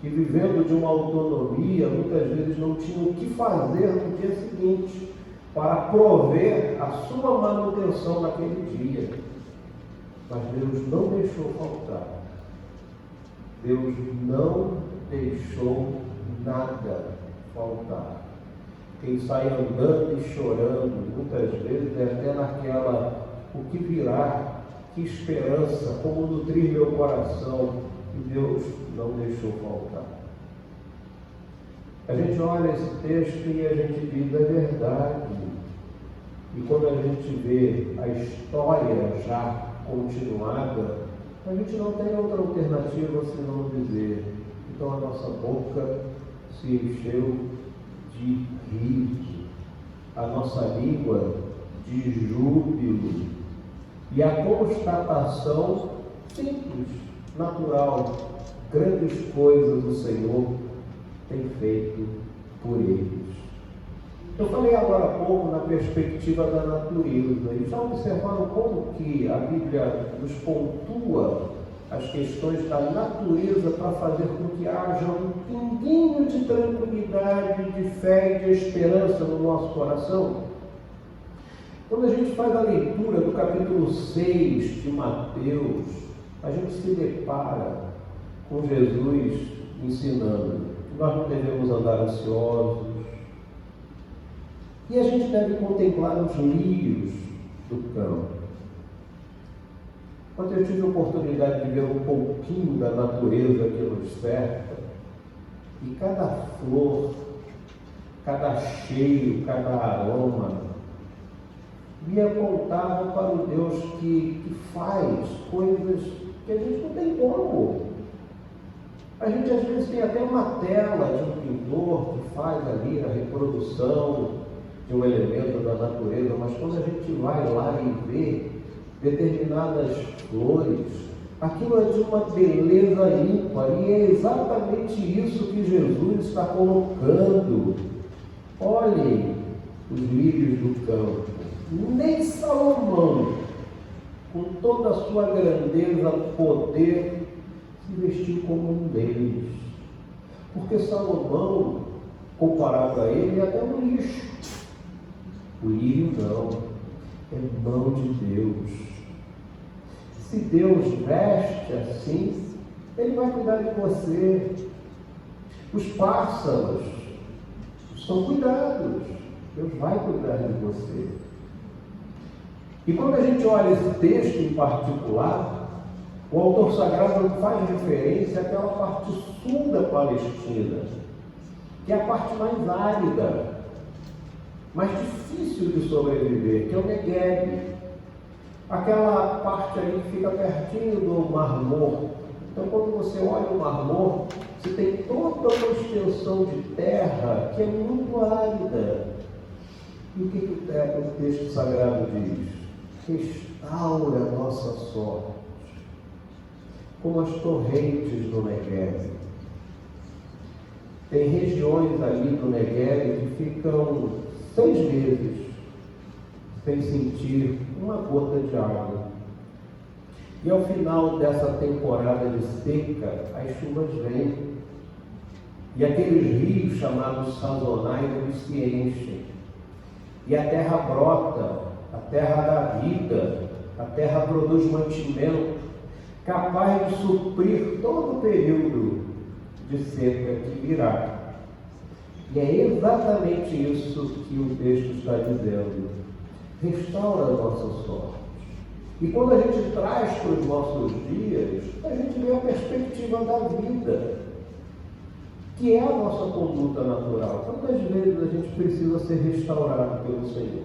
que vivendo de uma autonomia, muitas vezes não tinham o que fazer no dia seguinte para prover a sua manutenção naquele dia. Mas Deus não deixou faltar. Deus não deixou nada faltar. Quem sai andando e chorando, muitas vezes, é até naquela, o que virá, que esperança, como nutrir meu coração. E Deus não deixou faltar. A gente olha esse texto e a gente diz, é verdade. E quando a gente vê a história já continuada, a gente não tem outra alternativa senão dizer, então a nossa boca se encheu de riso, a nossa língua de júbilo. E a constatação simples, natural, grandes coisas o Senhor tem feito por eles. Eu falei agora há pouco na perspectiva da natureza, e já observaram como que a Bíblia nos pontua as questões da natureza para fazer com que haja um pinguinho de tranquilidade, de fé e de esperança no nosso coração? Quando a gente faz a leitura do capítulo 6 de Mateus, a gente se depara com Jesus ensinando que nós não devemos andar ansiosos, e a gente deve contemplar os lírios do campo. Quando eu tive a oportunidade de ver um pouquinho da natureza que nos cerca, e cada flor, cada cheiro, cada aroma, me apontavam para o Deus que faz coisas que a gente não tem como. A gente às vezes tem até uma tela de um pintor que faz ali a reprodução de um elemento da natureza, mas quando a gente vai lá e vê determinadas flores, aquilo é de uma beleza ímpar, e é exatamente isso que Jesus está colocando. Olhem os lírios do campo. Nem Salomão, com toda a sua grandeza, poder, se vestiu como um deles. Porque Salomão, comparado a ele, é até um lixo. O lírio não, é mão de Deus. Se Deus veste assim, Ele vai cuidar de você. Os pássaros são cuidados, Deus vai cuidar de você. E quando a gente olha esse texto em particular, o autor sagrado faz referência àquela parte sul da Palestina, que é a parte mais árida, mais difícil de sobreviver, que é o Negueb, aquela parte ali que fica pertinho do Mar Morto. Então, quando você olha o Mar Morto, você tem toda uma extensão de terra que é muito árida. E o que o texto sagrado diz? Restaura a nossa sorte, como as torrentes do Negueb. Tem regiões ali do Negueb que ficam 6 meses sem sentir uma gota de água. E ao final dessa temporada de seca, as chuvas vêm. E aqueles rios chamados sazonais, eles se enchem. E a terra brota, a terra dá vida, a terra produz mantimento, capaz de suprir todo o período de seca que virá. E é exatamente isso que o texto está dizendo. Restaura a nossa sorte. E quando a gente traz para os nossos dias, a gente vê a perspectiva da vida, que é a nossa conduta natural. Quantas vezes a gente precisa ser restaurado pelo Senhor?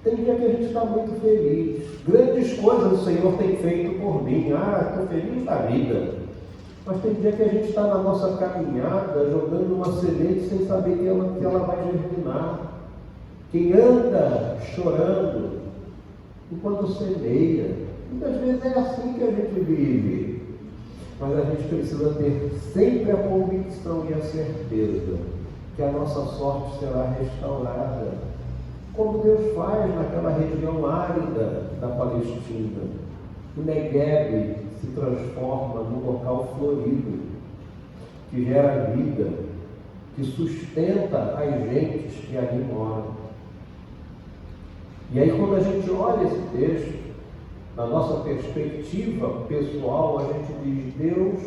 Tem dia que a gente está muito feliz. Grandes coisas o Senhor tem feito por mim. Estou feliz da vida. Mas tem dia que a gente está na nossa caminhada, jogando uma semente sem saber que ela vai germinar. Quem anda chorando enquanto semeia. Muitas vezes é assim que a gente vive. Mas a gente precisa ter sempre a convicção e a certeza que a nossa sorte será restaurada, como Deus faz naquela região árida da Palestina. O Negueb se transforma num local florido, que gera vida, que sustenta as gentes que ali moram. E aí, quando a gente olha esse texto, na nossa perspectiva pessoal, a gente diz: Deus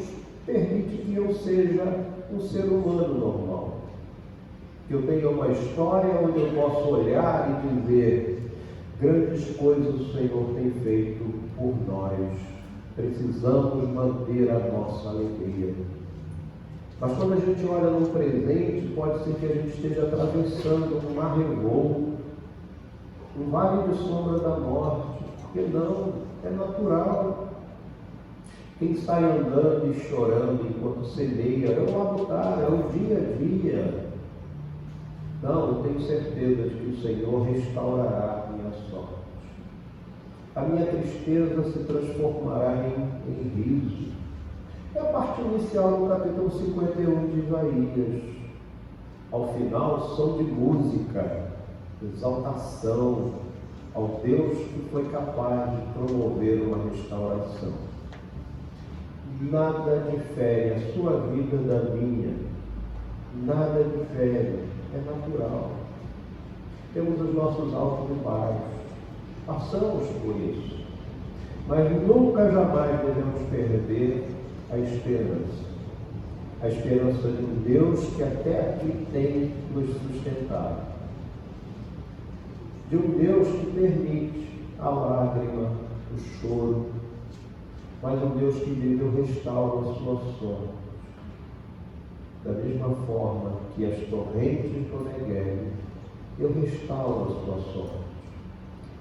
permite que eu seja um ser humano normal, que eu tenha uma história onde eu posso olhar e dizer: grandes coisas o Senhor tem feito por nós, precisamos manter a nossa alegria. Mas quando a gente olha no presente, pode ser que a gente esteja atravessando um mar revolto, um vale de sombra da morte, porque não, é natural. Quem sai andando e chorando enquanto semeia é o labutar, é o dia a dia. Não, eu tenho certeza de que o Senhor restaurará a minha sorte. a minha tristeza se transformará em riso. É a parte inicial do capítulo 51 de Isaías. Ao final, som de música, exaltação ao Deus que foi capaz de promover uma restauração. Nada difere a sua vida da minha, nada difere, é natural. Temos os nossos altos e baixos, passamos por isso, mas nunca jamais devemos perder a esperança de um Deus que até aqui tem nos sustentado, de um Deus que permite a lágrima, o choro, mas um Deus que vive o restauro a sua sorte. Da mesma forma que as torrentes do Negueb, eu restauro a sua sorte.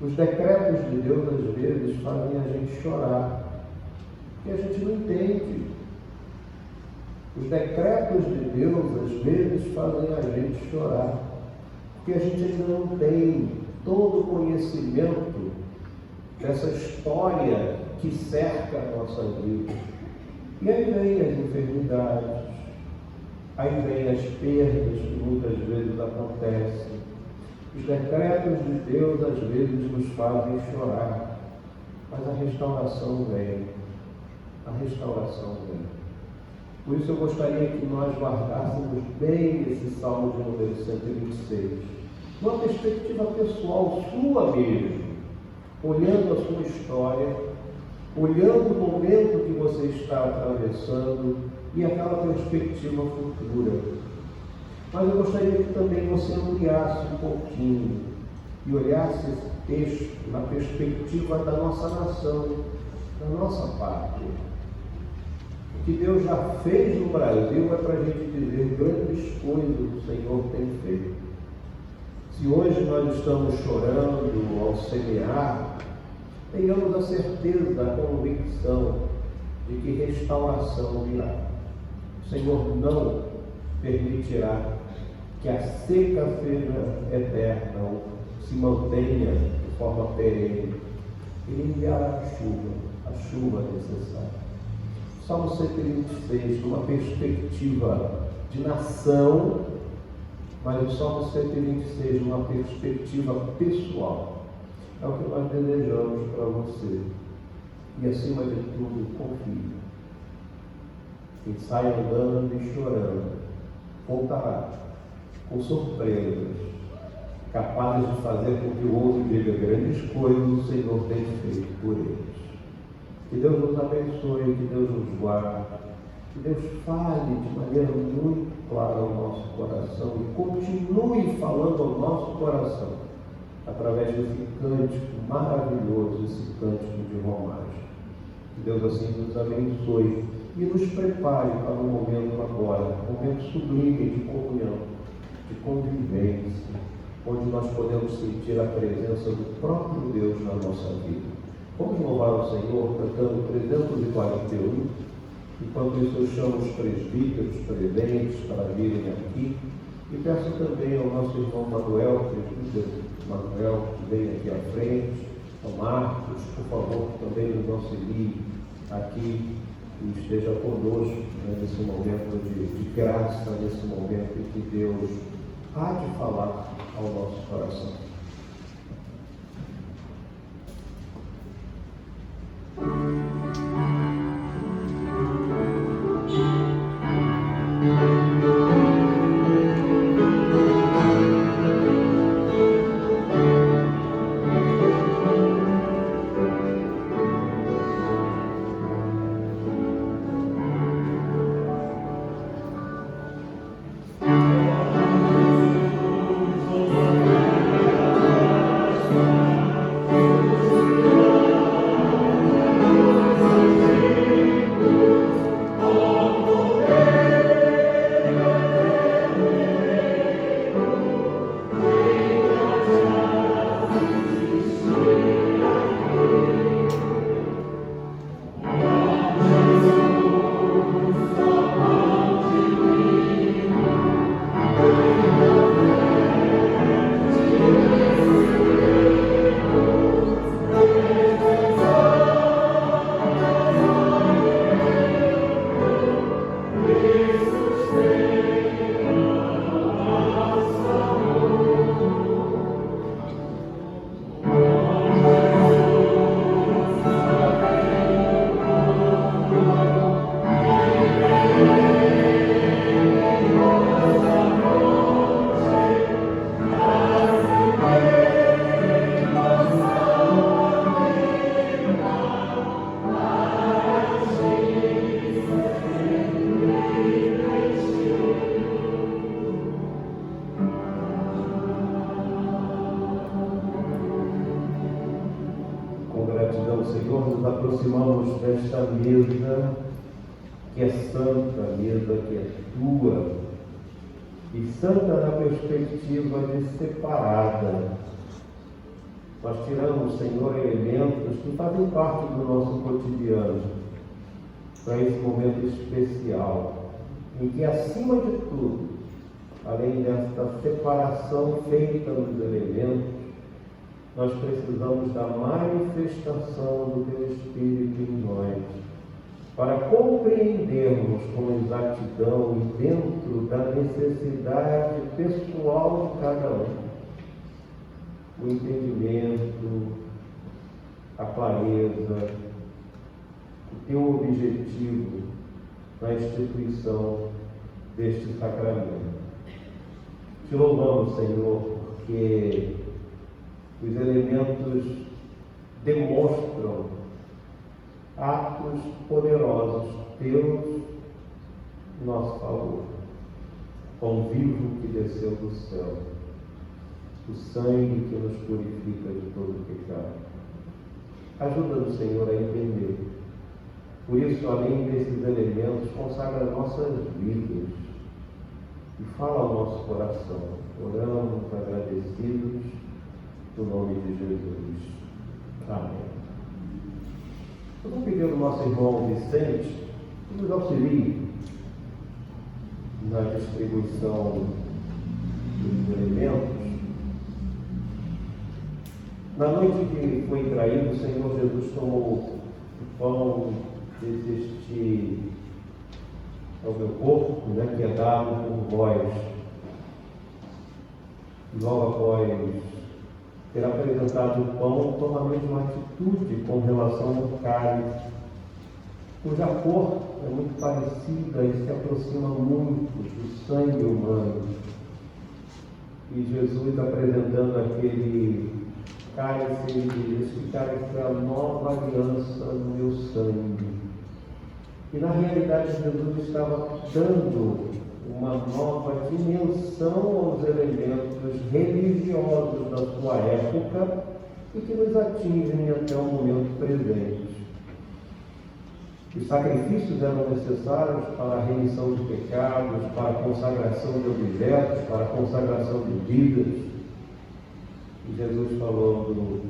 Os decretos de Deus, às vezes, fazem a gente chorar, porque a gente não entende. Os decretos de Deus, às vezes, fazem a gente chorar, porque a gente ainda não tem todo o conhecimento dessa história que cerca a nossa vida. E aí vem as enfermidades, aí vem as perdas que muitas vezes acontecem. Os decretos de Deus às vezes nos fazem chorar, mas a restauração vem. A restauração vem. Por isso eu gostaria que nós guardássemos bem esse Salmo de número 126, numa perspectiva pessoal sua mesmo, olhando a sua história, olhando o momento que você está atravessando e aquela perspectiva futura. Mas eu gostaria que também você ampliasse um pouquinho e olhasse esse texto na perspectiva da nossa nação, da nossa pátria. O que Deus já fez no Brasil é para a gente dizer grandes coisas o Senhor tem feito. Se hoje nós estamos chorando ao semear, tenhamos a certeza, a convicção de que restauração virá. O Senhor não permitirá que a seca seja eterna ou se mantenha de forma perene. Ele enviará a chuva necessária. Salmo 126, numa perspectiva de nação, mas o Salmo 126, numa perspectiva pessoal. É o que nós desejamos para você. E acima de tudo, confie. Quem sai andando e chorando, voltará com surpresas, capazes de fazer com que o outro diga grandes coisas o Senhor tem feito por eles. Que Deus nos abençoe, que Deus nos guarde, que Deus fale de maneira muito clara ao nosso coração e continue falando ao nosso coração através desse cântico maravilhoso, esse cântico de romagem. Que Deus assim nos abençoe e nos prepare para um momento agora, um momento sublime de comunhão, de convivência, onde nós podemos sentir a presença do próprio Deus na nossa vida. Vamos louvar o Senhor cantando 341. Enquanto isso, eu chamo os presbíteros presentes para virem aqui e peço também ao nosso irmão Manuel, presbítero Manuel, que vem aqui à frente, ao Marcos, por favor, também nos auxilie aqui e esteja conosco, né, nesse momento de graça, nesse momento em que Deus há de falar ao nosso coração. desta mesa que é santa, mesa que é tua, e santa na perspectiva de separada. Nós tiramos, Senhor, elementos que fazem parte do nosso cotidiano, para esse momento especial, em que, acima de tudo, além desta separação feita nos elementos, nós precisamos da manifestação do Teu Espírito em nós, para compreendermos com exatidão e dentro da necessidade pessoal de cada um, o entendimento, a clareza, o Teu objetivo na instituição deste sacramento. Te louvamos, Senhor, porque os elementos demonstram atos poderosos Teus em nosso favor. Pão vivo que desceu do céu, o sangue que nos purifica de todo pecado. Ajuda-nos, Senhor, a entender. Por isso, além desses elementos, consagra nossas vidas e fala ao nosso coração. Oramos agradecidos no nome de Jesus. Amém. Eu vou pedir ao nosso irmão Vicente que nos auxilie na distribuição dos elementos. Na noite que foi traído, o Senhor Jesus tomou o pão, disse: este é o meu corpo, que é dado por vós. E logo após ter apresentado o pão, toma a mesma atitude com relação ao cálice, cuja cor é muito parecida e se aproxima muito do sangue humano. E Jesus, apresentando aquele cálice, ele diz que cálice é a nova aliança no meu sangue. E na realidade Jesus estava dando uma nova dimensão aos elementos religiosos da sua época e que nos atingem até o momento presente. Os sacrifícios eram necessários para a remissão de pecados, para a consagração de objetos, para a consagração de vidas. E Jesus falando: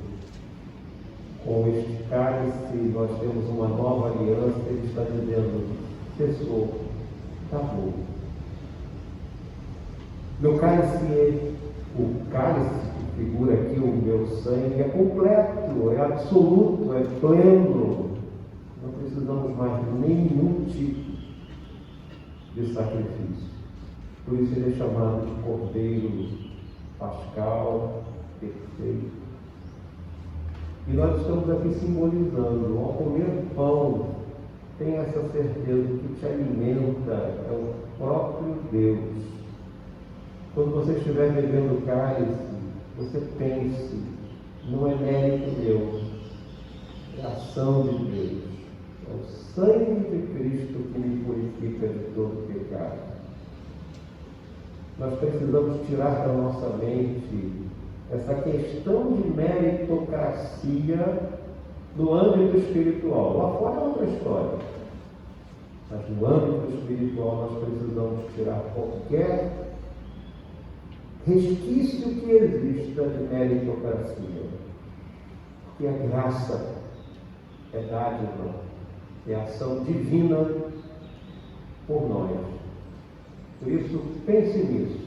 com este cálice nós temos uma nova aliança. Ele está dizendo: cessou, acabou. Meu cálice o cálice que figura aqui o meu sangue, é completo, é absoluto, é pleno. Não precisamos mais de nenhum tipo de sacrifício. Por isso ele é chamado de Cordeiro Pascal, perfeito. E nós estamos aqui simbolizando, ao comer pão, tem essa certeza que te alimenta, é o próprio Deus. Quando você estiver bebendo cálice, você pense, não é mérito de Deus, é ação de Deus. É o sangue de Cristo que me purifica de todo pecado. Nós precisamos tirar da nossa mente essa questão de meritocracia no âmbito espiritual. Lá fora é outra história. Mas no âmbito espiritual nós precisamos tirar qualquer resquício que exista de meritocracia. Porque a graça é dádiva, é ação divina por nós. Por isso, pense nisso.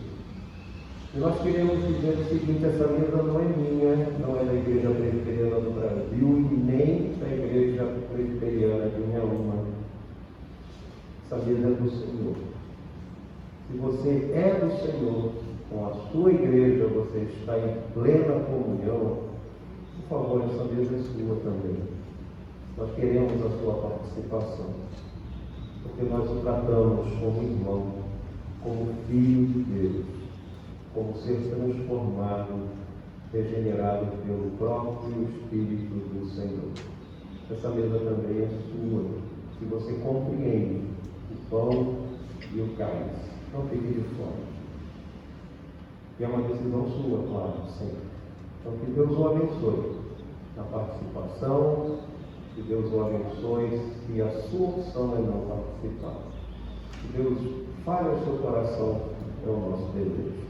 E nós queremos dizer o seguinte: essa mesa não é minha, não é da Igreja Presbiteriana do Brasil e nem da Igreja Presbiteriana de Unhaúma. Essa mesa é do Senhor. Se você é do Senhor, com a sua igreja você está em plena comunhão, por favor, essa mesa é sua também. Nós queremos a sua participação, porque nós o tratamos como irmão, como filho de Deus, como ser transformado, regenerado pelo próprio Espírito do Senhor. Essa mesa também é sua, se você compreende o pão e o cálice. Não fique de fora. E é uma decisão sua, claro, sempre. Então que Deus o abençoe na participação, Que Deus o abençoe e a sua opção é não participar. Que Deus fale ao seu coração, é o nosso desejo.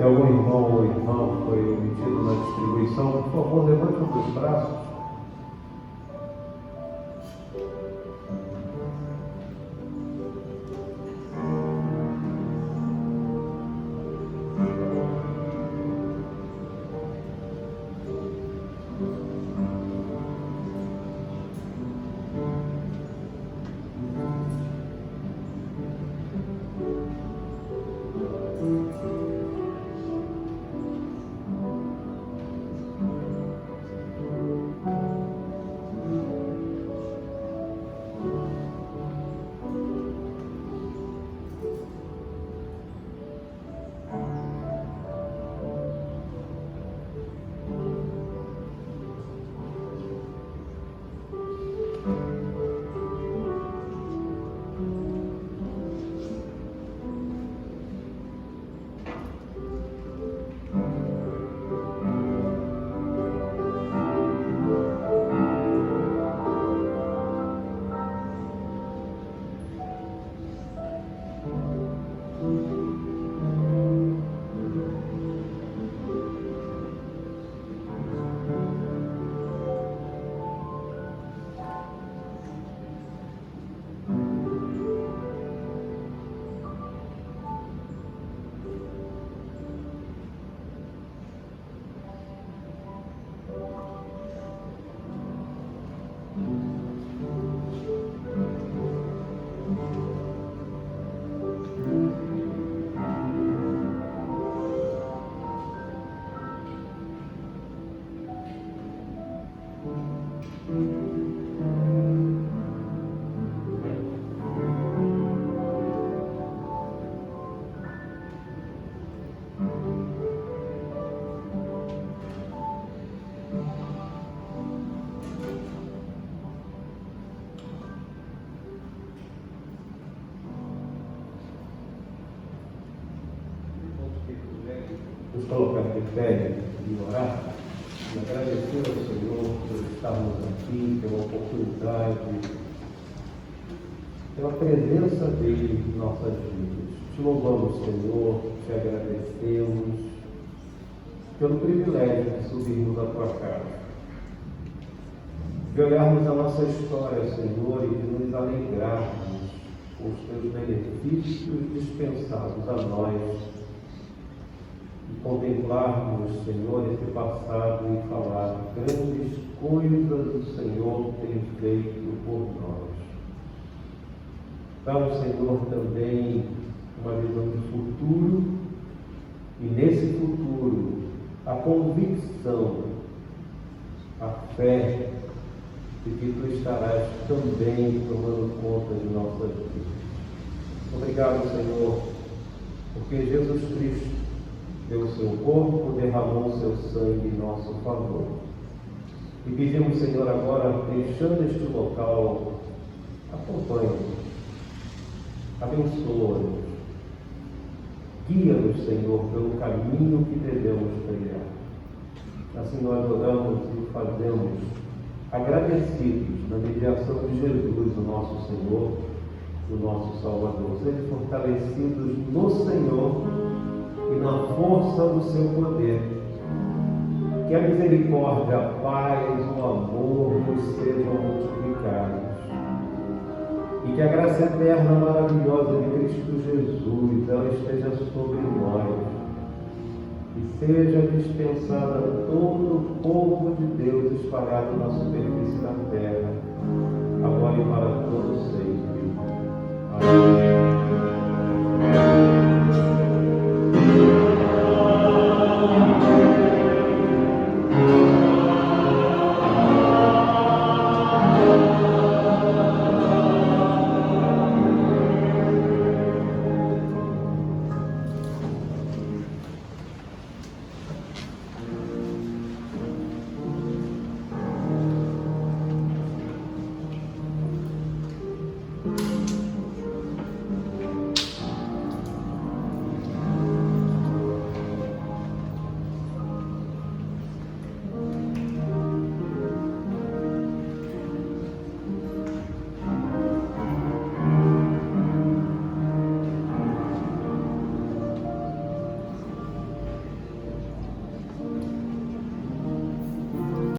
Se algum irmão ou irmã foi omitido na distribuição, por favor, levante um dos braços. Nos colocar de pé e orar, e agradecer ao Senhor por estarmos aqui, pela oportunidade, pela presença dele em nossas vidas. Te louvamos, Senhor, te agradecemos pelo privilégio de subirmos à tua casa, de olharmos a nossa história, Senhor, e de nos alegrarmos com os teus benefícios dispensados a nós, e contemplarmos, Senhor, esse passado e falar grandes coisas o Senhor tem feito por nós. Dá-nos, Senhor, também uma visão de futuro, e nesse futuro a convicção, a fé de que tu estarás também tomando conta de nossas vidas. Obrigado, Senhor, porque Jesus Cristo deu o seu corpo, derramou o seu sangue em nosso favor. E pedimos, Senhor, agora, deixando este local, acompanha-nos, abençoa-nos, guia-nos, Senhor, pelo caminho que devemos trilhar. Assim nós oramos e fazemos, agradecidos na mediação de Jesus, o nosso Senhor, o nosso Salvador. Sejam fortalecidos no Senhor e na força do seu poder. Que a misericórdia, a paz, o amor nos sejam multiplicados. E que a graça eterna, maravilhosa de Cristo Jesus, ela esteja sobre nós. E seja dispensada a todo o povo de Deus espalhado na superfície da terra, agora e para todo sempre. Amém.